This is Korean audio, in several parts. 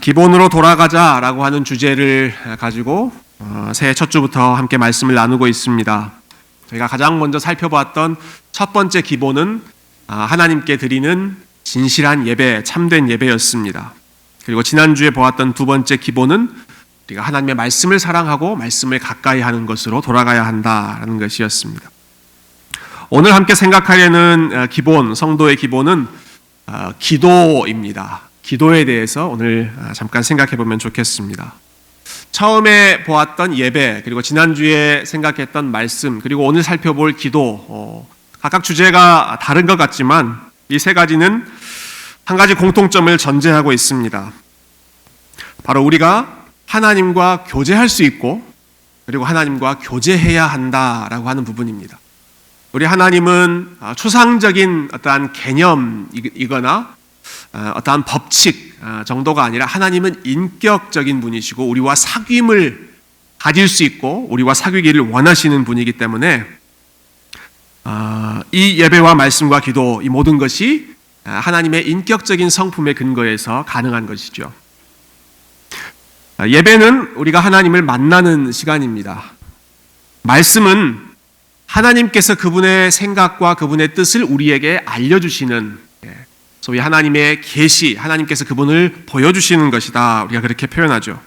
기본으로 돌아가자라고 하는 주제를 가지고 새해 첫 주부터 함께 말씀을 나누고 있습니다. 저희가 가장 먼저 살펴보았던 첫 번째 기본은 하나님께 드리는 진실한 예배, 참된 예배였습니다. 그리고 지난주에 보았던 두 번째 기본은 우리가 하나님의 말씀을 사랑하고 말씀을 가까이 하는 것으로 돌아가야 한다라는 것이었습니다. 오늘 함께 생각하려는 기본, 성도의 기본은 기도입니다. 기도에 대해서 오늘 잠깐 생각해 보면 좋겠습니다. 처음에 보았던 예배, 그리고 지난주에 생각했던 말씀, 그리고 오늘 살펴볼 기도, 각각 주제가 다른 것 같지만 이 세 가지는 한 가지 공통점을 전제하고 있습니다. 바로 우리가 하나님과 교제할 수 있고 그리고 하나님과 교제해야 한다라고 하는 부분입니다. 우리 하나님은 추상적인 어떠한 개념이거나 어떠한 법칙 정도가 아니라 하나님은 인격적인 분이시고 우리와 사귐을 가질 수 있고 우리와 사귀기를 원하시는 분이기 때문에 이 예배와 말씀과 기도, 이 모든 것이 하나님의 인격적인 성품의 근거에서 가능한 것이죠. 예배는 우리가 하나님을 만나는 시간입니다. 말씀은 하나님께서 그분의 생각과 그분의 뜻을 우리에게 알려주시는 소위 하나님의 계시, 하나님께서 그분을 보여주시는 것이다. 우리가 그렇게 표현하죠.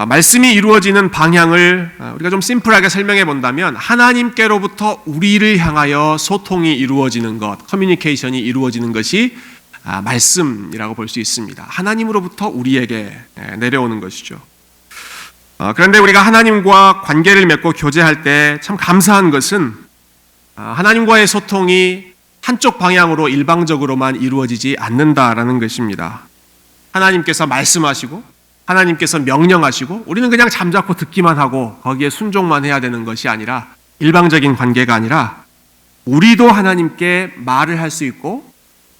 말씀이 이루어지는 방향을 우리가 좀 심플하게 설명해 본다면 하나님께로부터 우리를 향하여 소통이 이루어지는 것, 커뮤니케이션이 이루어지는 것이 말씀이라고 볼 수 있습니다. 하나님으로부터 우리에게 내려오는 것이죠. 그런데 우리가 하나님과 관계를 맺고 교제할 때 참 감사한 것은 하나님과의 소통이 한쪽 방향으로 일방적으로만 이루어지지 않는다라는 것입니다. 하나님께서 말씀하시고 하나님께서 명령하시고 우리는 그냥 잠자코 듣기만 하고 거기에 순종만 해야 되는 것이 아니라 일방적인 관계가 아니라 우리도 하나님께 말을 할 수 있고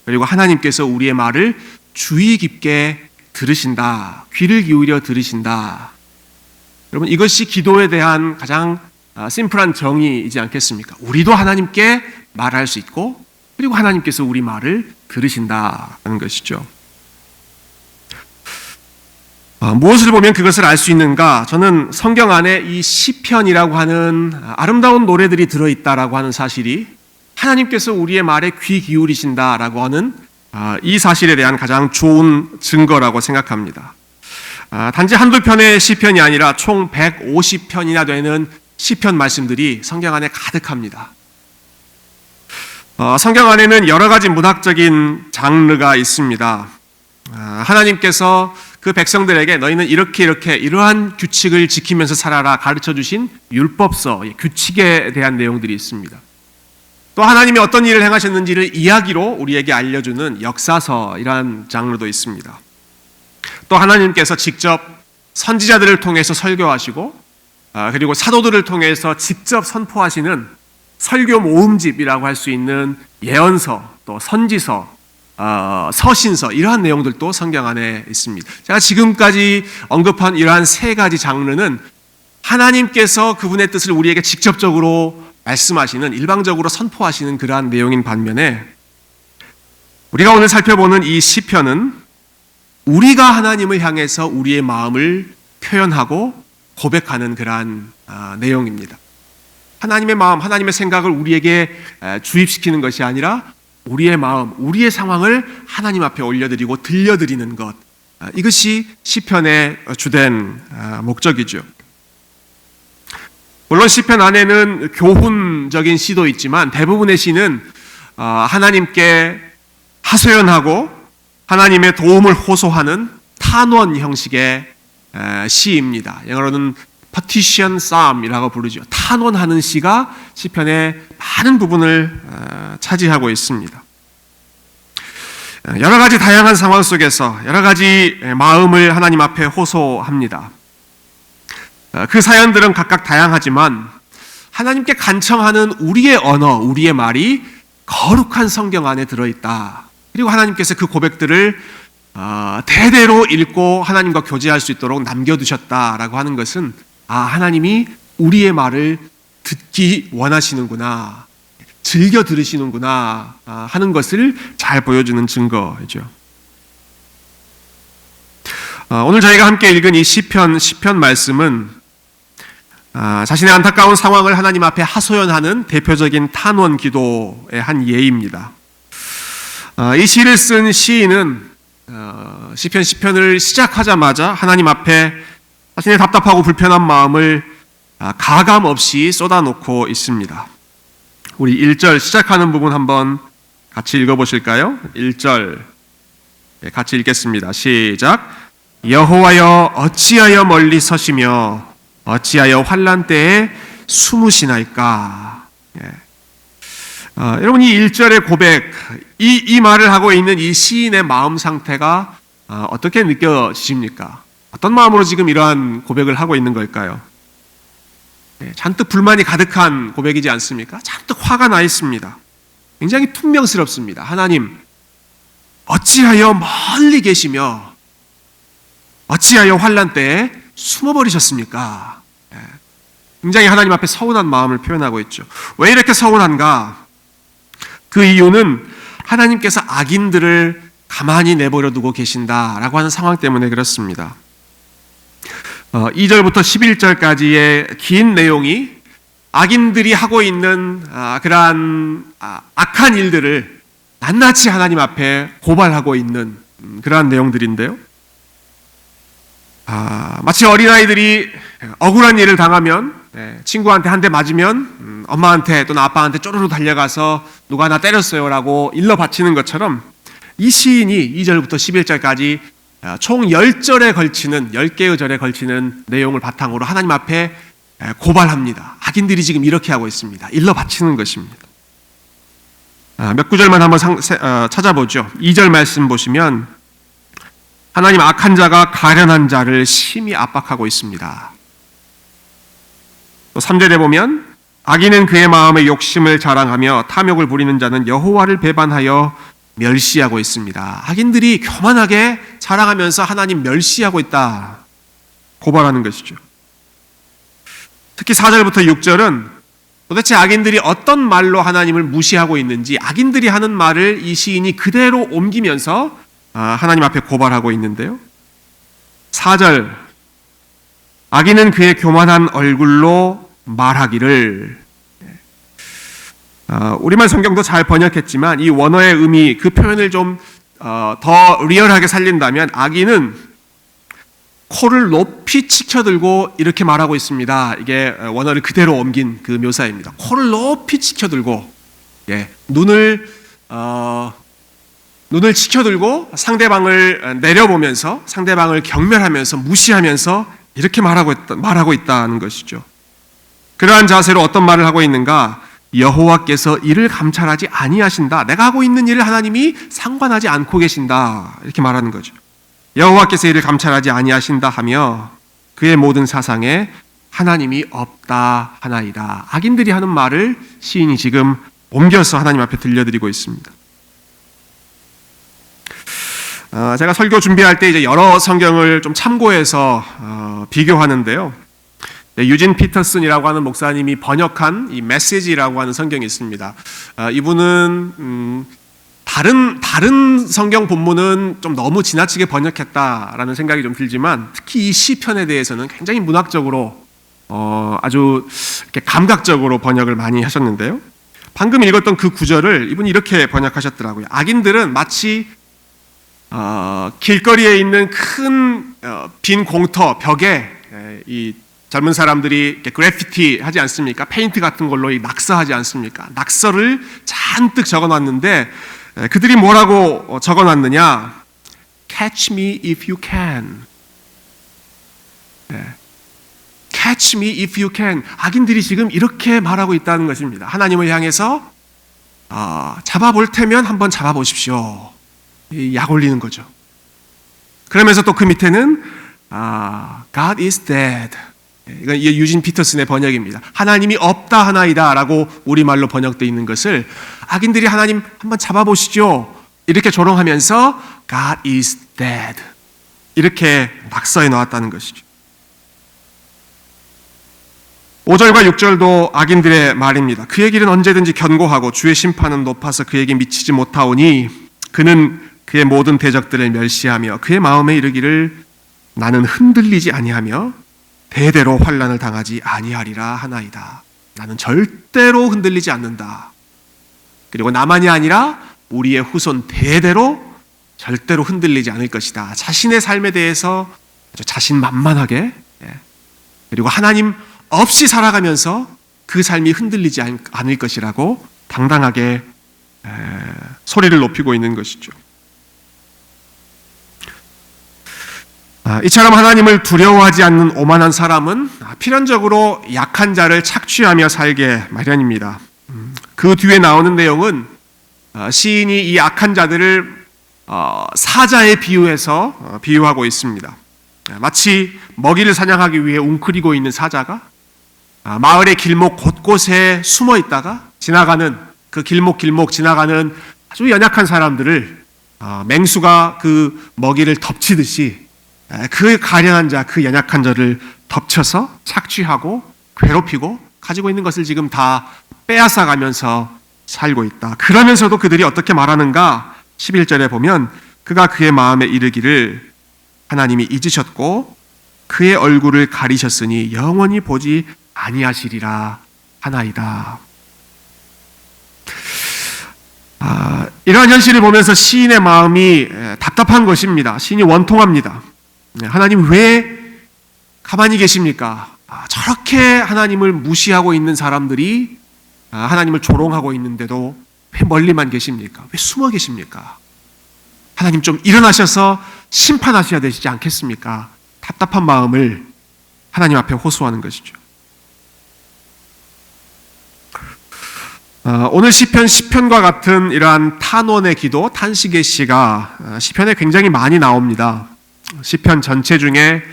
그리고 하나님께서 우리의 말을 주의 깊게 들으신다. 귀를 기울여 들으신다. 여러분, 이것이 기도에 대한 가장 심플한 정의이지 않겠습니까? 우리도 하나님께 말할 수 있고 그리고 하나님께서 우리 말을 들으신다는 것이죠. 무엇을 보면 그것을 알 수 있는가? 저는 성경 안에 이 시편이라고 하는 아름다운 노래들이 들어있다라고 하는 사실이 하나님께서 우리의 말에 귀 기울이신다라고 하는 이 사실에 대한 가장 좋은 증거라고 생각합니다. 단지 한두 편의 시편이 아니라 총 150편이나 되는 시편 말씀들이 성경 안에 가득합니다. 성경 안에는 여러 가지 문학적인 장르가 있습니다. 하나님께서 그 백성들에게 너희는 이렇게 이러한 규칙을 지키면서 살아라 가르쳐 주신 율법서, 규칙에 대한 내용들이 있습니다. 또 하나님이 어떤 일을 행하셨는지를 이야기로 우리에게 알려주는 역사서, 이러한 장르도 있습니다. 또 하나님께서 직접 선지자들을 통해서 설교하시고 그리고 사도들을 통해서 직접 선포하시는 설교 모음집이라고 할 수 있는 예언서, 또 선지서, 서신서, 이러한 내용들도 성경 안에 있습니다. 제가 지금까지 언급한 이러한 세 가지 장르는 하나님께서 그분의 뜻을 우리에게 직접적으로 말씀하시는, 일방적으로 선포하시는 그러한 내용인 반면에 우리가 오늘 살펴보는 이 시편은 우리가 하나님을 향해서 우리의 마음을 표현하고 고백하는 그러한 내용입니다. 하나님의 마음, 하나님의 생각을 우리에게 주입시키는 것이 아니라 우리의 마음, 우리의 상황을 하나님 앞에 올려드리고 들려드리는 것, 이것이 시편의 주된 목적이죠. 물론 시편 안에는 교훈적인 시도 있지만 대부분의 시는 하나님께 하소연하고 하나님의 도움을 호소하는 탄원 형식의 시입니다. 영어로는 petition psalm이라고 부르죠. 탄원하는 시가 시편의 많은 부분을 차지하고 있습니다. 여러 가지 다양한 상황 속에서 여러 가지 마음을 하나님 앞에 호소합니다. 그 사연들은 각각 다양하지만 하나님께 간청하는 우리의 언어, 우리의 말이 거룩한 성경 안에 들어있다. 그리고 하나님께서 그 고백들을 대대로 읽고 하나님과 교제할 수 있도록 남겨두셨다라고 하는 것은 하나님이 우리의 말을 듣기 원하시는구나, 즐겨 들으시는구나 하는 것을 잘 보여주는 증거죠. 오늘 저희가 함께 읽은 이 시편 말씀은 자신의 안타까운 상황을 하나님 앞에 하소연하는 대표적인 탄원 기도의 한 예입니다. 이 시를 쓴 시인은 시편을 시작하자마자 하나님 앞에 자신의 답답하고 불편한 마음을 가감 없이 쏟아놓고 있습니다. 우리 1절 시작하는 부분 한번 같이 읽어보실까요? 1절 같이 읽겠습니다. 시작. 여호와여 어찌하여 멀리 서시며 어찌하여 환난 때에 숨으시나이까. 여러분, 이 1절의 고백, 이 말을 하고 있는 이 시인의 마음 상태가 어떻게 느껴지십니까? 어떤 마음으로 지금 이러한 고백을 하고 있는 걸까요? 잔뜩 불만이 가득한 고백이지 않습니까? 잔뜩 화가 나 있습니다. 굉장히 퉁명스럽습니다. 하나님, 어찌하여 멀리 계시며 어찌하여 환난 때에 숨어버리셨습니까? 굉장히 하나님 앞에 서운한 마음을 표현하고 있죠. 왜 이렇게 서운한가? 그 이유는 하나님께서 악인들을 가만히 내버려 두고 계신다라고 하는 상황 때문에 그렇습니다. 2절부터 11절까지의 긴 내용이 악인들이 하고 있는 그러한 악한 일들을 낱낱이 하나님 앞에 고발하고 있는 그러한 내용들인데요. 마치 어린아이들이 억울한 일을 당하면 친구한테 한 대 맞으면 엄마한테 또는 아빠한테 쪼르르 달려가서 누가 나 때렸어요라고 일러 바치는 것처럼 이 시인이 2절부터 11절까지 총 10절에 걸치는 10개의 절에 걸치는 내용을 바탕으로 하나님 앞에 고발합니다. 악인들이 지금 이렇게 하고 있습니다. 일러 바치는 것입니다. 몇 구절만 한번 찾아보죠. 2절 말씀 보시면 하나님 악한 자가 가련한 자를 심히 압박하고 있습니다. 또 3절에 보면 악인은 그의 마음의 욕심을 자랑하며 탐욕을 부리는 자는 여호와를 배반하여 멸시하고 있습니다. 악인들이 교만하게 자랑하면서 하나님 멸시하고 있다 고발하는 것이죠. 특히 4절부터 6절은 도대체 악인들이 어떤 말로 하나님을 무시하고 있는지 악인들이 하는 말을 이 시인이 그대로 옮기면서 하나님 앞에 고발하고 있는데요. 4절 악인은 그의 교만한 얼굴로 말하기를. 우리말 성경도 잘 번역했지만 이 원어의 의미, 그 표현을 좀 더 리얼하게 살린다면 악인은 코를 높이 치켜들고 이렇게 말하고 있습니다. 이게 원어를 그대로 옮긴 그 묘사입니다. 코를 높이 치켜들고 눈을 치켜들고 상대방을 내려보면서 상대방을 경멸하면서 무시하면서 이렇게 말하고 있다는 것이죠. 그러한 자세로 어떤 말을 하고 있는가? 여호와께서 이를 감찰하지 아니하신다. 내가 하고 있는 일을 하나님이 상관하지 않고 계신다. 이렇게 말하는 거죠. 여호와께서 이를 감찰하지 아니하신다 하며 그의 모든 사상에 하나님이 없다 하나이다. 악인들이 하는 말을 시인이 지금 옮겨서 하나님 앞에 들려드리고 있습니다. 제가 설교 준비할 때 이제 여러 성경을 좀 참고해서 비교하는데요. 유진 피터슨이라고 하는 목사님이 번역한 이 메시지라고 하는 성경이 있습니다. 이분은 다른 성경 본문은 좀 너무 지나치게 번역했다라는 생각이 좀 들지만 특히 이 시편에 대해서는 굉장히 문학적으로 아주 이렇게 감각적으로 번역을 많이 하셨는데요. 방금 읽었던 그 구절을 이분이 이렇게 번역하셨더라고요. 악인들은 마치 길거리에 있는 큰 빈 공터 벽에 이 젊은 사람들이 그래피티 하지 않습니까? 페인트 같은 걸로 낙서하지 않습니까? 낙서를 잔뜩 적어놨는데 그들이 뭐라고 적어놨느냐? Catch me if you can. Catch me if you can. 악인들이 지금 이렇게 말하고 있다는 것입니다. 하나님을 향해서 잡아볼 테면 한번 잡아보십시오. 약 올리는 거죠. 그러면서 또 그 밑에는 God is dead. 이건 유진 피터슨의 번역입니다. 하나님이 없다 하나이다 라고 우리말로 번역되어 있는 것을 악인들이 하나님 한번 잡아보시죠. 이렇게 조롱하면서 God is dead. 이렇게 낙서해 놓았다는 것이죠. 5절과 6절도 악인들의 말입니다. 그의 길은 언제든지 견고하고 주의 심판은 높아서 그에게 미치지 못하오니 그는 그의 모든 대적들을 멸시하며 그의 마음에 이르기를 나는 흔들리지 아니하며 대대로 환난을 당하지 아니하리라 하나이다. 나는 절대로 흔들리지 않는다. 그리고 나만이 아니라 우리의 후손 대대로 절대로 흔들리지 않을 것이다. 자신의 삶에 대해서 아주 자신만만하게, 그리고 하나님 없이 살아가면서 그 삶이 흔들리지 않을 것이라고 당당하게 소리를 높이고 있는 것이죠. 이처럼 하나님을 두려워하지 않는 오만한 사람은 필연적으로 약한 자를 착취하며 살게 마련입니다. 그 뒤에 나오는 내용은 시인이 이 악한 자들을 사자에 비유해서 비유하고 있습니다. 마치 먹이를 사냥하기 위해 웅크리고 있는 사자가 마을의 길목 곳곳에 숨어 있다가 지나가는 그 길목 지나가는 아주 연약한 사람들을 맹수가 그 먹이를 덮치듯이 그 가련한 자, 그 연약한 자를 덮쳐서 착취하고 괴롭히고 가지고 있는 것을 지금 다 빼앗아가면서 살고 있다. 그러면서도 그들이 어떻게 말하는가? 11절에 보면 그가 그의 마음에 이르기를 하나님이 잊으셨고 그의 얼굴을 가리셨으니 영원히 보지 아니하시리라 하나이다. 이러한 현실을 보면서 시인의 마음이 답답한 것입니다. 시인이 원통합니다. 하나님 왜 가만히 계십니까? 저렇게 하나님을 무시하고 있는 사람들이 하나님을 조롱하고 있는데도 왜 멀리만 계십니까? 왜 숨어 계십니까? 하나님 좀 일어나셔서 심판하셔야 되시지 않겠습니까? 답답한 마음을 하나님 앞에 호소하는 것이죠. 오늘 시편과 같은 이러한 탄원의 기도, 탄식의 시가 시편에 굉장히 많이 나옵니다. 시편 전체 중에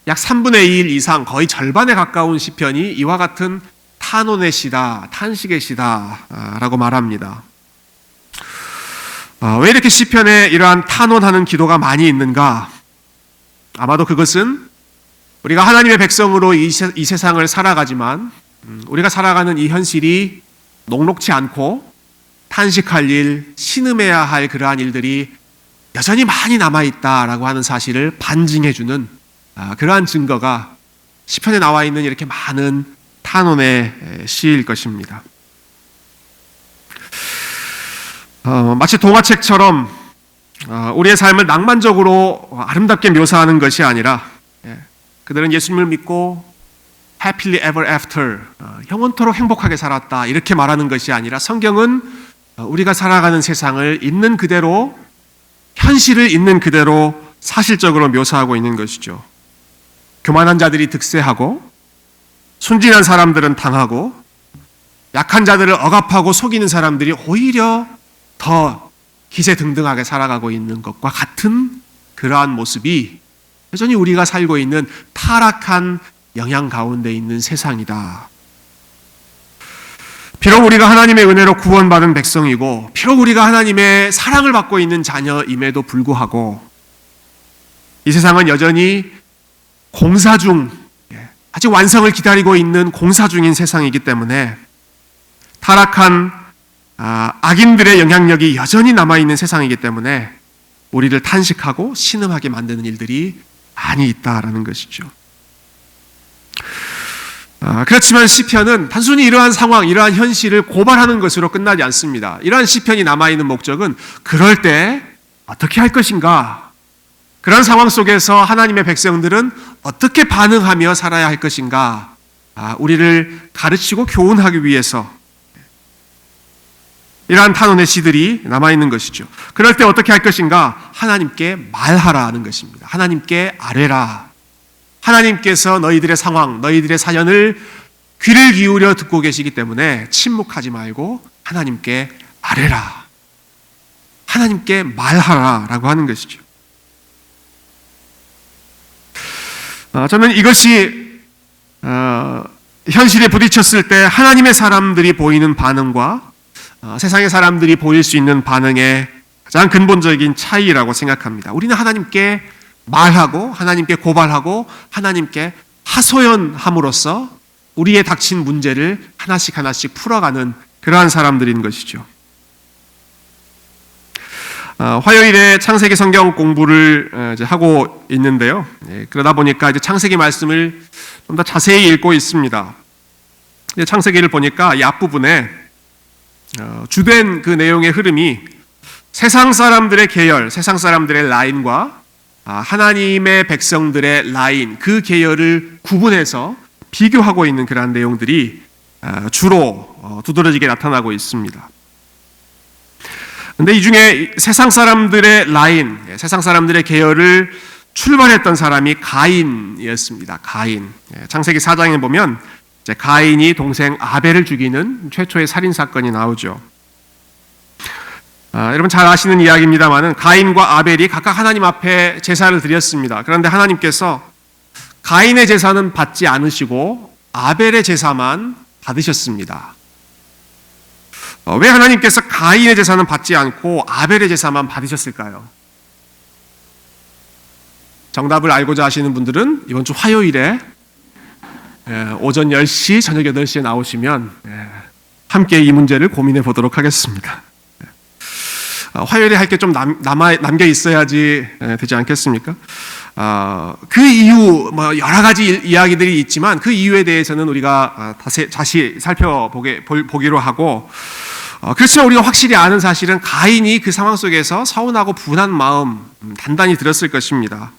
약 3분의 1 이상, 거의 절반에 가까운 시편이 이와 같은 탄원의 시다, 탄식의 시다 라고 말합니다. 왜 이렇게 시편에 이러한 탄원하는 기도가 많이 있는가? 아마도 그것은 우리가 하나님의 백성으로 이 세상을 살아가지만 우리가 살아가는 이 현실이 녹록치 않고 탄식할 일, 신음해야 할 그러한 일들이 여전히 많이 남아있다라고 하는 사실을 반증해주는 그러한 증거가 시편에 나와 있는 이렇게 많은 탄원의 시일 것입니다. 마치 동화책처럼 우리의 삶을 낭만적으로 아름답게 묘사하는 것이 아니라 그들은 예수님을 믿고 happily ever after, 영원토록 행복하게 살았다 이렇게 말하는 것이 아니라 성경은 우리가 살아가는 세상을 있는 그대로, 현실을 있는 그대로 사실적으로 묘사하고 있는 것이죠. 교만한 자들이 득세하고 순진한 사람들은 당하고 약한 자들을 억압하고 속이는 사람들이 오히려 더 기세등등하게 살아가고 있는 것과 같은 그러한 모습이 여전히 우리가 살고 있는 타락한 영향 가운데 있는 세상이다. 비록 우리가 하나님의 은혜로 구원받은 백성이고 비록 우리가 하나님의 사랑을 받고 있는 자녀임에도 불구하고 이 세상은 여전히 공사 중, 아직 완성을 기다리고 있는 공사 중인 세상이기 때문에 타락한 악인들의 영향력이 여전히 남아있는 세상이기 때문에 우리를 탄식하고 신음하게 만드는 일들이 많이 있다라는 것이죠. 그렇지만 시편은 단순히 이러한 상황, 이러한 현실을 고발하는 것으로 끝나지 않습니다. 이러한 시편이 남아있는 목적은 그럴 때 어떻게 할 것인가, 그런 상황 속에서 하나님의 백성들은 어떻게 반응하며 살아야 할 것인가, 우리를 가르치고 교훈하기 위해서 이러한 탄원의 시들이 남아있는 것이죠. 그럴 때 어떻게 할 것인가? 하나님께 말하라는 것입니다. 하나님께 아뢰라. 하나님께서 너희들의 상황, 너희들의 사연을 귀를 기울여 듣고 계시기 때문에 침묵하지 말고 하나님께 아뢰라. 하나님께 말하라라고 하는 것이죠. 저는 이것이 현실에 부딪혔을 때 하나님의 사람들이 보이는 반응과 세상의 사람들이 보일 수 있는 반응의 가장 근본적인 차이라고 생각합니다. 우리는 하나님께 말하고 하나님께 고발하고 하나님께 하소연함으로써 우리의 닥친 문제를 하나씩 풀어가는 그러한 사람들인 것이죠. 화요일에 창세기 성경 공부를 이제 하고 있는데요. 그러다 보니까 이제 창세기 말씀을 좀 더 자세히 읽고 있습니다. 창세기를 보니까 이 앞부분에 주된 그 내용의 흐름이 세상 사람들의 계열, 세상 사람들의 라인과 하나님의 백성들의 라인, 그 계열을 구분해서 비교하고 있는 그러한 내용들이 주로 두드러지게 나타나고 있습니다. 근데 이 중에 세상 사람들의 라인, 세상 사람들의 계열을 출발했던 사람이 가인이었습니다. 가인. 창세기 4장에 보면 이제 가인이 동생 아벨을 죽이는 최초의 살인 사건이 나오죠. 여러분 잘 아시는 이야기입니다만은 가인과 아벨이 각각 하나님 앞에 제사를 드렸습니다. 그런데 하나님께서 가인의 제사는 받지 않으시고 아벨의 제사만 받으셨습니다. 왜 하나님께서 가인의 제사는 받지 않고 아벨의 제사만 받으셨을까요? 정답을 알고자 하시는 분들은 이번 주 화요일에 오전 10시, 저녁 8시에 나오시면 함께 이 문제를 고민해 보도록 하겠습니다. 화요일에 할 게 좀 남겨 있어야지 되지 않겠습니까? 그 이유, 여러 가지 이야기들이 있지만 그 이유에 대해서는 우리가 다시 살펴보기로 하고, 그렇지만 우리가 확실히 아는 사실은 가인이 그 상황 속에서 서운하고 분한 마음 단단히 들었을 것입니다.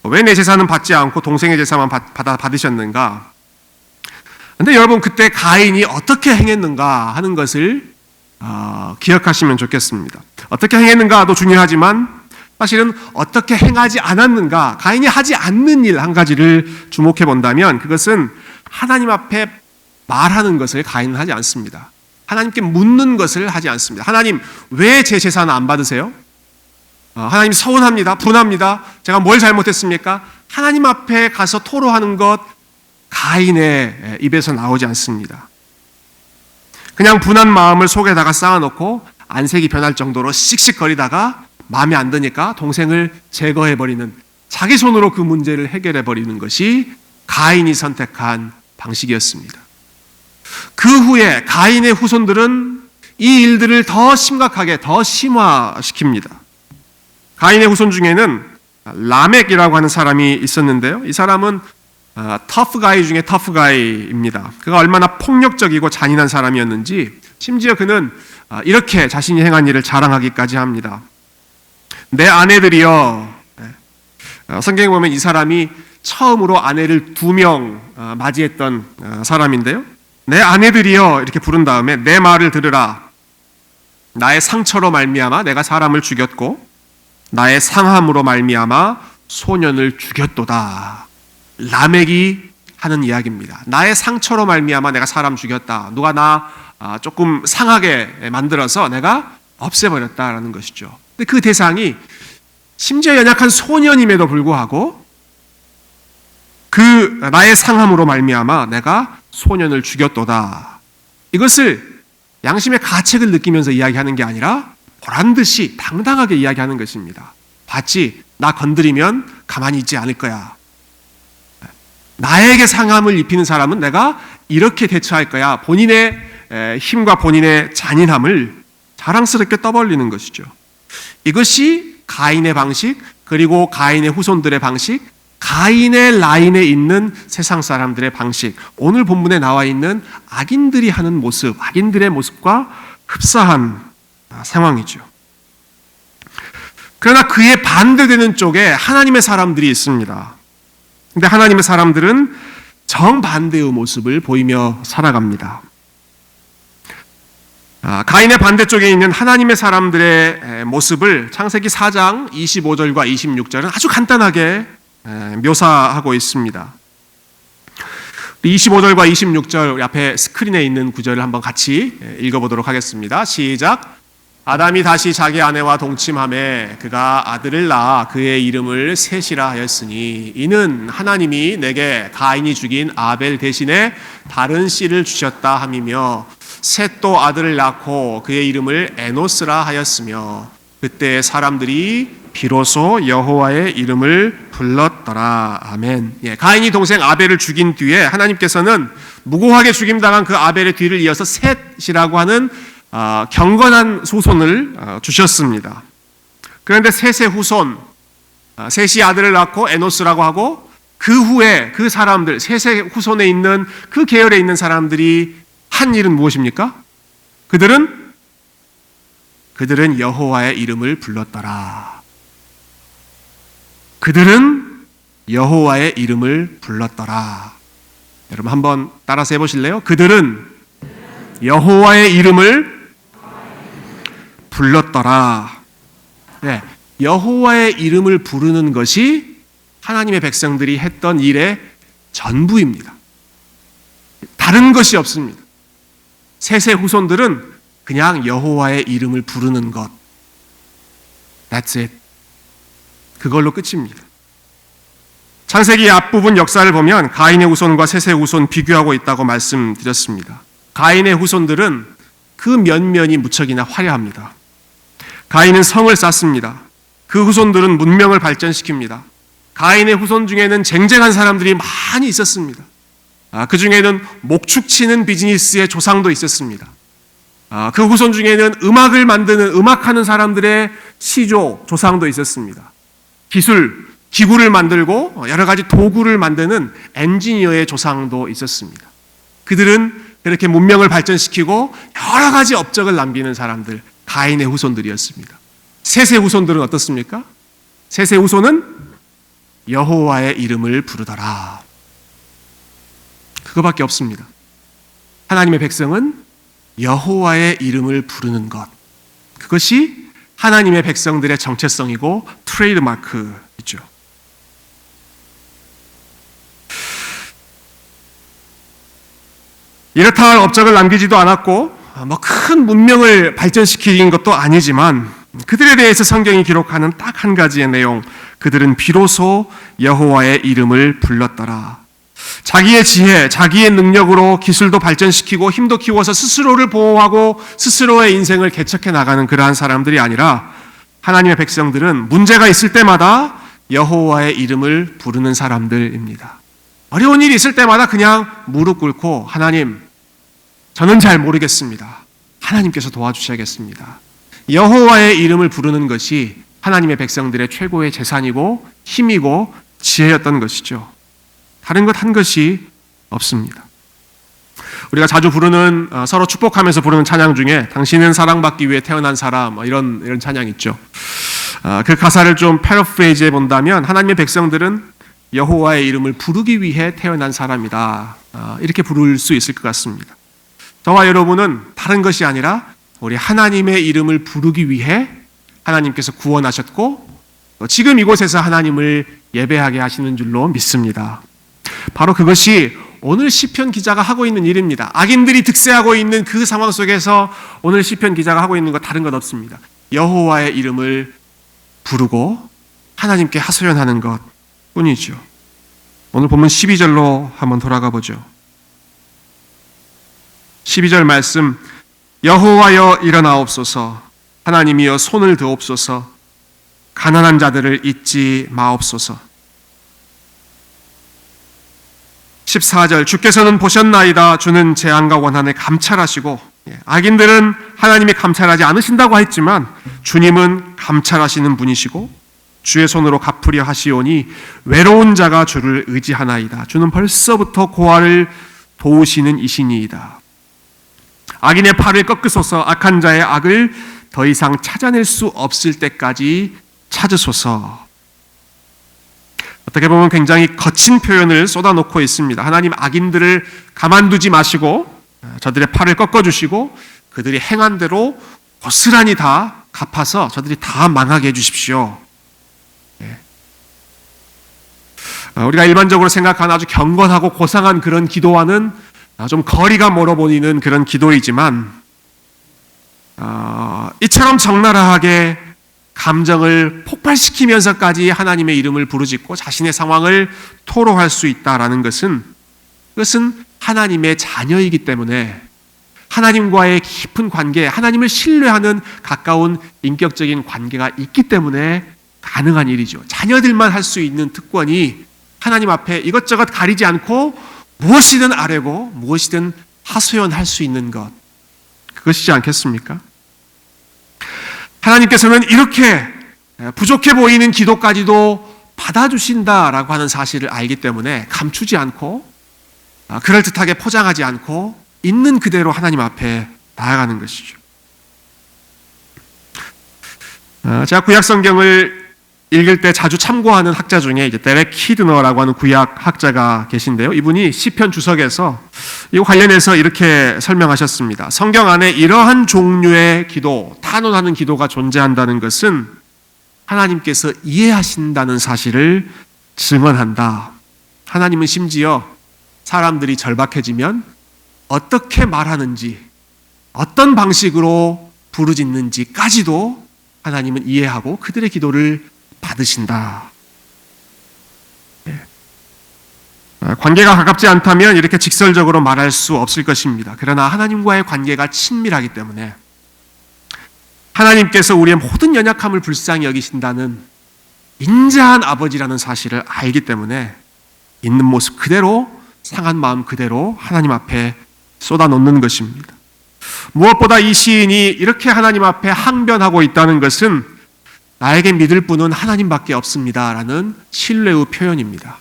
왜 내 제사는 받지 않고 동생의 제사만 받으셨는가? 근데 여러분 그때 가인이 어떻게 행했는가 하는 것을 기억하시면 좋겠습니다. 어떻게 행했는가도 중요하지만 사실은 어떻게 행하지 않았는가, 가인이 하지 않는 일 한 가지를 주목해 본다면 그것은 하나님 앞에 말하는 것을 가인은 하지 않습니다. 하나님께 묻는 것을 하지 않습니다. 하나님, 왜 제 제사는 안 받으세요? 하나님 서운합니다. 분합니다. 제가 뭘 잘못했습니까? 하나님 앞에 가서 토로하는 것 가인의 입에서 나오지 않습니다. 그냥 분한 마음을 속에다가 쌓아놓고 안색이 변할 정도로 씩씩거리다가 마음에 안 드니까 동생을 제거해버리는, 자기 손으로 그 문제를 해결해버리는 것이 가인이 선택한 방식이었습니다. 그 후에 가인의 후손들은 이 일들을 더 심각하게, 더 심화시킵니다. 가인의 후손 중에는 라멕이라고 하는 사람이 있었는데요. 이 사람은 터프가이 중에 터프가이입니다. 그가 얼마나 폭력적이고 잔인한 사람이었는지 심지어 그는 이렇게 자신이 행한 일을 자랑하기까지 합니다. 내 아내들이여, 성경에 보면 이 사람이 처음으로 아내를 2명 맞이했던 사람인데요. 내 아내들이여 이렇게 부른 다음에 내 말을 들으라. 나의 상처로 말미암아 내가 사람을 죽였고 나의 상함으로 말미암아 소년을 죽였도다. 라멕이 하는 이야기입니다. 나의 상처로 말미암아 내가 사람 죽였다. 누가 나 조금 상하게 만들어서 내가 없애버렸다라는 것이죠. 근데 그 대상이 심지어 연약한 소년임에도 불구하고 그 나의 상함으로 말미암아 내가 소년을 죽였도다. 이것을 양심의 가책을 느끼면서 이야기하는 게 아니라 보란듯이 당당하게 이야기하는 것입니다. 봤지? 나 건드리면 가만히 있지 않을 거야. 나에게 상함을 입히는 사람은 내가 이렇게 대처할 거야. 본인의 힘과 본인의 잔인함을 자랑스럽게 떠벌리는 것이죠. 이것이 가인의 방식, 그리고 가인의 후손들의 방식, 가인의 라인에 있는 세상 사람들의 방식, 오늘 본문에 나와 있는 악인들이 하는 모습, 악인들의 모습과 흡사한 상황이죠. 그러나 그에 반대되는 쪽에 하나님의 사람들이 있습니다. 근데 하나님의 사람들은 정반대의 모습을 보이며 살아갑니다. 가인의 반대쪽에 있는 하나님의 사람들의 모습을 창세기 4장 25절과 26절은 아주 간단하게 묘사하고 있습니다. 25절과 26절 앞에 스크린에 있는 구절을 한번 같이 읽어보도록 하겠습니다. 시작. 아담이 다시 자기 아내와 동침하매 그가 아들을 낳아 그의 이름을 셋이라 하였으니 이는 하나님이 내게 가인이 죽인 아벨 대신에 다른 씨를 주셨다 함이며 셋도 아들을 낳고 그의 이름을 에노스라 하였으며 그때 사람들이 비로소 여호와의 이름을 불렀더라. 아멘. 가인이 동생 아벨을 죽인 뒤에 하나님께서는 무고하게 죽임당한 그 아벨의 뒤를 이어서 셋이라고 하는 경건한 후손을 주셨습니다. 그런데 셋의 후손, 셋이 아들을 낳고 에노스라고 하고 그 후에 그 사람들, 셋의 후손에 있는 그 계열에 있는 사람들이 한 일은 무엇입니까? 그들은 여호와의 이름을 불렀더라. 그들은 여호와의 이름을 불렀더라. 여러분 한번 따라서 해보실래요? 그들은 여호와의 이름을 불렀더라. 네, 여호와의 이름을 부르는 것이 하나님의 백성들이 했던 일의 전부입니다. 다른 것이 없습니다. 셋의 후손들은 그냥 여호와의 이름을 부르는 것. That's it. 그걸로 끝입니다. 창세기 앞부분 역사를 보면 가인의 후손과 셋의 후손 비교하고 있다고 말씀드렸습니다. 가인의 후손들은 그 면면이 무척이나 화려합니다. 가인은 성을 쌓습니다. 그 후손들은 문명을 발전시킵니다. 가인의 후손 중에는 쟁쟁한 사람들이 많이 있었습니다. 그 중에는 목축치는 비즈니스의 조상도 있었습니다. 그 후손 중에는 음악을 만드는, 음악하는 사람들의 시조, 조상도 있었습니다. 기구를 만들고 여러 가지 도구를 만드는 엔지니어의 조상도 있었습니다. 그들은 그렇게 문명을 발전시키고 여러 가지 업적을 남기는 사람들, 가인의 후손들이었습니다. 셋의 후손들은 어떻습니까? 셋의 후손은 여호와의 이름을 부르더라. 그거밖에 없습니다. 하나님의 백성은 여호와의 이름을 부르는 것. 그것이 하나님의 백성들의 정체성이고 트레이드마크이죠. 이렇다 할 업적을 남기지도 않았고 큰 문명을 발전시킨 것도 아니지만 그들에 대해서 성경이 기록하는 딱 한 가지의 내용, 그들은 비로소 여호와의 이름을 불렀더라. 자기의 지혜, 자기의 능력으로 기술도 발전시키고 힘도 키워서 스스로를 보호하고 스스로의 인생을 개척해 나가는 그러한 사람들이 아니라 하나님의 백성들은 문제가 있을 때마다 여호와의 이름을 부르는 사람들입니다. 어려운 일이 있을 때마다 그냥 무릎 꿇고 하나님, 저는 잘 모르겠습니다. 하나님께서 도와주셔야겠습니다. 여호와의 이름을 부르는 것이 하나님의 백성들의 최고의 재산이고 힘이고 지혜였던 것이죠. 다른 것 한 것이 없습니다. 우리가 자주 부르는, 서로 축복하면서 부르는 찬양 중에 당신은 사랑받기 위해 태어난 사람, 이런 찬양 있죠. 그 가사를 좀 패러프레이즈해 본다면 하나님의 백성들은 여호와의 이름을 부르기 위해 태어난 사람이다. 이렇게 부를 수 있을 것 같습니다. 저와 여러분은 다른 것이 아니라 우리 하나님의 이름을 부르기 위해 하나님께서 구원하셨고 지금 이곳에서 하나님을 예배하게 하시는 줄로 믿습니다. 바로 그것이 오늘 시편 기자가 하고 있는 일입니다. 악인들이 득세하고 있는 그 상황 속에서 오늘 시편 기자가 하고 있는 것 다른 것 없습니다. 여호와의 이름을 부르고 하나님께 하소연하는 것 뿐이죠. 오늘 본문 12절로 한번 돌아가 보죠. 12절 말씀, 여호와여 일어나옵소서, 하나님이여 손을 드옵소서, 가난한 자들을 잊지 마옵소서. 14절, 주께서는 보셨나이다. 주는 재앙과 원한을 감찰하시고, 악인들은 하나님이 감찰하지 않으신다고 했지만 주님은 감찰하시는 분이시고 주의 손으로 갚으려 하시오니 외로운 자가 주를 의지하나이다. 주는 벌써부터 고아를 도우시는 이시니이다. 악인의 팔을 꺾으소서, 악한 자의 악을 더 이상 찾아낼 수 없을 때까지 찾으소서. 어떻게 보면 굉장히 거친 표현을 쏟아놓고 있습니다. 하나님, 악인들을 가만두지 마시고 저들의 팔을 꺾어주시고 그들이 행한 대로 고스란히 다 갚아서 저들이 다 망하게 해주십시오. 우리가 일반적으로 생각하는 아주 경건하고 고상한 그런 기도와는 좀 거리가 멀어 보이는 그런 기도이지만 이처럼 적나라하게 감정을 폭발시키면서까지 하나님의 이름을 부르짖고 자신의 상황을 토로할 수 있다라는 것은, 그것은 하나님의 자녀이기 때문에 하나님과의 깊은 관계, 하나님을 신뢰하는 가까운 인격적인 관계가 있기 때문에 가능한 일이죠. 자녀들만 할 수 있는 특권이 하나님 앞에 이것저것 가리지 않고 무엇이든 아뢰고 무엇이든 하소연할 수 있는 것, 그것이지 않겠습니까? 하나님께서는 이렇게 부족해 보이는 기도까지도 받아주신다라고 하는 사실을 알기 때문에 감추지 않고 그럴듯하게 포장하지 않고 있는 그대로 하나님 앞에 나아가는 것이죠. 제가 구약 성경을 읽을 때 자주 참고하는 학자 중에 이제 데렉 키드너라고 하는 구약 학자가 계신데요. 이분이 시편 주석에서 이 관련해서 이렇게 설명하셨습니다. 성경 안에 이러한 종류의 기도, 탄원하는 기도가 존재한다는 것은 하나님께서 이해하신다는 사실을 증언한다. 하나님은 심지어 사람들이 절박해지면 어떻게 말하는지, 어떤 방식으로 부르짖는지까지도 하나님은 이해하고 그들의 기도를 받으신다. 관계가 가깝지 않다면 이렇게 직설적으로 말할 수 없을 것입니다. 그러나 하나님과의 관계가 친밀하기 때문에 하나님께서 우리의 모든 연약함을 불쌍히 여기신다는 인자한 아버지라는 사실을 알기 때문에 있는 모습 그대로, 상한 마음 그대로 하나님 앞에 쏟아놓는 것입니다. 무엇보다 이 시인이 이렇게 하나님 앞에 항변하고 있다는 것은 나에게 믿을 분은 하나님밖에 없습니다라는 신뢰의 표현입니다.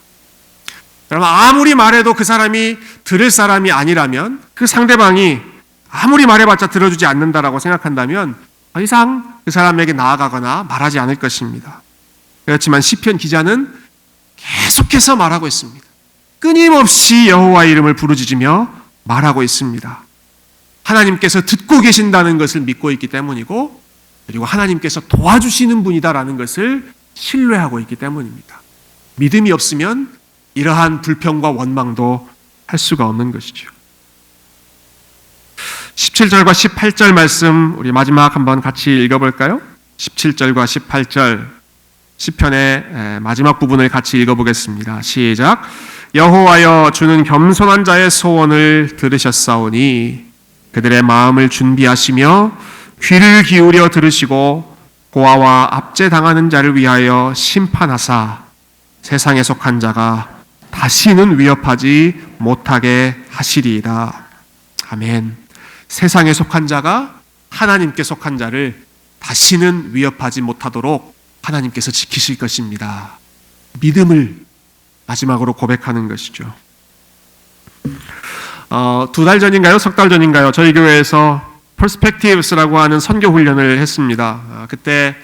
여러분, 아무리 말해도 그 사람이 들을 사람이 아니라면, 그 상대방이 아무리 말해봤자 들어주지 않는다라고 생각한다면 더 이상 그 사람에게 나아가거나 말하지 않을 것입니다. 그렇지만 시편 기자는 계속해서 말하고 있습니다. 끊임없이 여호와의 이름을 부르짖으며 말하고 있습니다. 하나님께서 듣고 계신다는 것을 믿고 있기 때문이고, 그리고 하나님께서 도와주시는 분이다라는 것을 신뢰하고 있기 때문입니다. 믿음이 없으면 이러한 불평과 원망도 할 수가 없는 것이죠. 17절과 18절 말씀 우리 마지막 한번 같이 읽어볼까요? 17절과 18절 시편의 마지막 부분을 같이 읽어보겠습니다. 시작. 여호와여, 주는 겸손한 자의 소원을 들으셨사오니 그들의 마음을 준비하시며 귀를 기울여 들으시고 고아와 압제당하는 자를 위하여 심판하사 세상에 속한 자가 다시는 위협하지 못하게 하시리이다. 아멘. 세상에 속한 자가 하나님께 속한 자를 다시는 위협하지 못하도록 하나님께서 지키실 것입니다. 믿음을 마지막으로 고백하는 것이죠. 2달 전인가요? 3달 전인가요? 저희 교회에서 Perspectives라고 하는 선교 훈련을 했습니다. 그때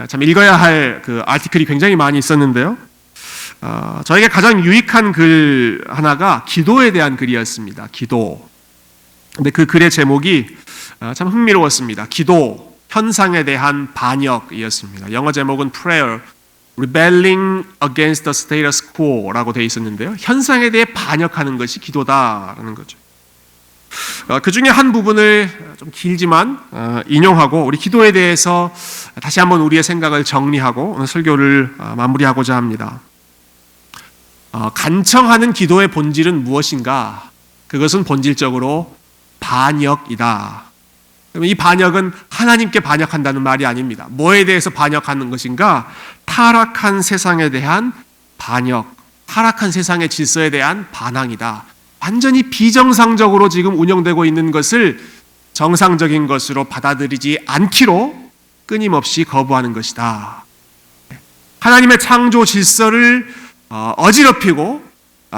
참 읽어야 할 그 아티클이 굉장히 많이 있었는데요. 저에게 가장 유익한 글 하나가 기도에 대한 글이었습니다. 기도. 근데 그 글의 제목이 참 흥미로웠습니다. 기도, 현상에 대한 반역이었습니다. 영어 제목은 Prayer, Rebelling Against the Status Quo라고 되어 있었는데요. 현상에 대해 반역하는 것이 기도다라는 거죠. 그 중에 한 부분을 좀 길지만 인용하고 우리 기도에 대해서 다시 한번 우리의 생각을 정리하고 오늘 설교를 마무리하고자 합니다. 간청하는 기도의 본질은 무엇인가? 그것은 본질적으로 반역이다. 이 반역은 하나님께 반역한다는 말이 아닙니다. 뭐에 대해서 반역하는 것인가? 타락한 세상에 대한 반역, 타락한 세상의 질서에 대한 반항이다. 완전히 비정상적으로 지금 운영되고 있는 것을 정상적인 것으로 받아들이지 않기로 끊임없이 거부하는 것이다. 하나님의 창조 질서를 어지럽히고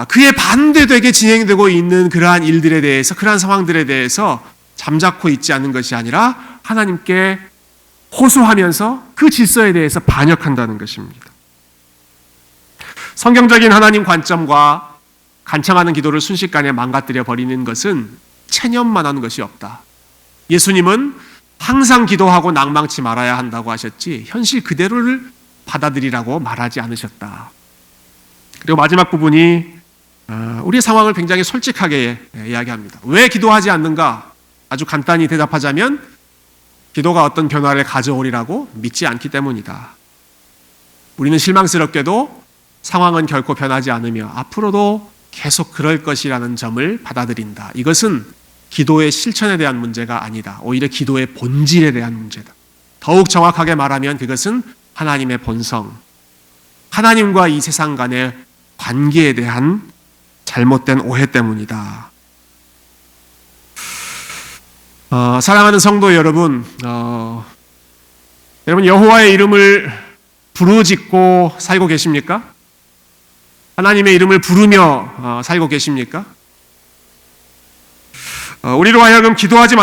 그에 반대되게 진행되고 있는 그러한 일들에 대해서, 그러한 상황들에 대해서 잠자코 있지 않는 것이 아니라 하나님께 호소하면서 그 질서에 대해서 반역한다는 것입니다. 성경적인 하나님 관점과 간청하는 기도를 순식간에 망가뜨려 버리는 것은 체념만 한 것이 없다. 예수님은 항상 기도하고 낭망치 말아야 한다고 하셨지 현실 그대로를 받아들이라고 말하지 않으셨다. 그리고 마지막 부분이 우리의 상황을 굉장히 솔직하게 이야기합니다. 왜 기도하지 않는가? 아주 간단히 대답하자면 기도가 어떤 변화를 가져오리라고 믿지 않기 때문이다. 우리는 실망스럽게도 상황은 결코 변하지 않으며 앞으로도 계속 그럴 것이라는 점을 받아들인다. 이것은 기도의 실천에 대한 문제가 아니다. 오히려 기도의 본질에 대한 문제다. 더욱 정확하게 말하면 그것은 하나님의 본성, 하나님과 이 세상 간의 관계에 대한 잘못된 오해 때문이다. 사랑하는 성도 여러분, 여러분 여호와의 이름을 부르짖고 살고 계십니까? 하나님의 이름을 부르며 살고 계십니까? 우리로 하여금 기도하지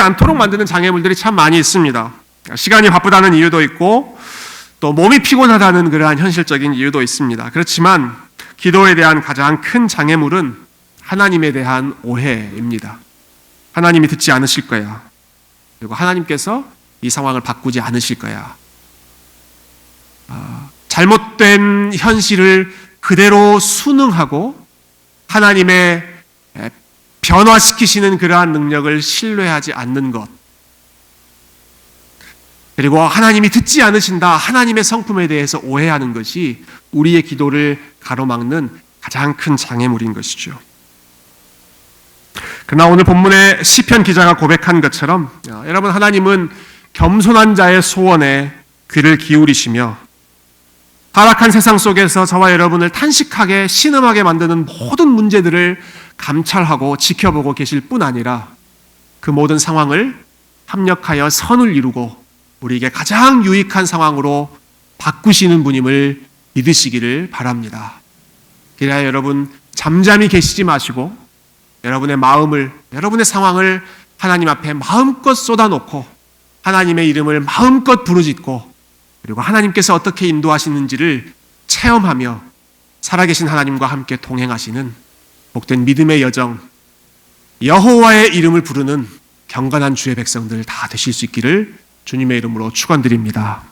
않도록 만드는 장애물들이 참 많이 있습니다. 시간이 바쁘다는 이유도 있고 또 몸이 피곤하다는 그러한 현실적인 이유도 있습니다. 그렇지만 기도에 대한 가장 큰 장애물은 하나님에 대한 오해입니다. 하나님이 듣지 않으실 거야. 그리고 하나님께서 이 상황을 바꾸지 않으실 거야. 잘못된 현실을 그대로 순응하고 하나님의 변화시키시는 그러한 능력을 신뢰하지 않는 것. 그리고 하나님이 듣지 않으신다. 하나님의 성품에 대해서 오해하는 것이 우리의 기도를 가로막는 가장 큰 장애물인 것이죠. 그러나 오늘 본문의 시편 기자가 고백한 것처럼 여러분, 하나님은 겸손한 자의 소원에 귀를 기울이시며 타락한 세상 속에서 저와 여러분을 탄식하게 신음하게 만드는 모든 문제들을 감찰하고 지켜보고 계실 뿐 아니라 그 모든 상황을 합력하여 선을 이루고 우리에게 가장 유익한 상황으로 바꾸시는 분임을 믿으시기를 바랍니다. 그래야 여러분 잠잠히 계시지 마시고 여러분의 마음을, 여러분의 상황을 하나님 앞에 마음껏 쏟아놓고 하나님의 이름을 마음껏 부르짖고 그리고 하나님께서 어떻게 인도하시는지를 체험하며 살아계신 하나님과 함께 동행하시는 복된 믿음의 여정, 여호와의 이름을 부르는 경건한 주의 백성들 다 되실 수 있기를 주님의 이름으로 축원드립니다.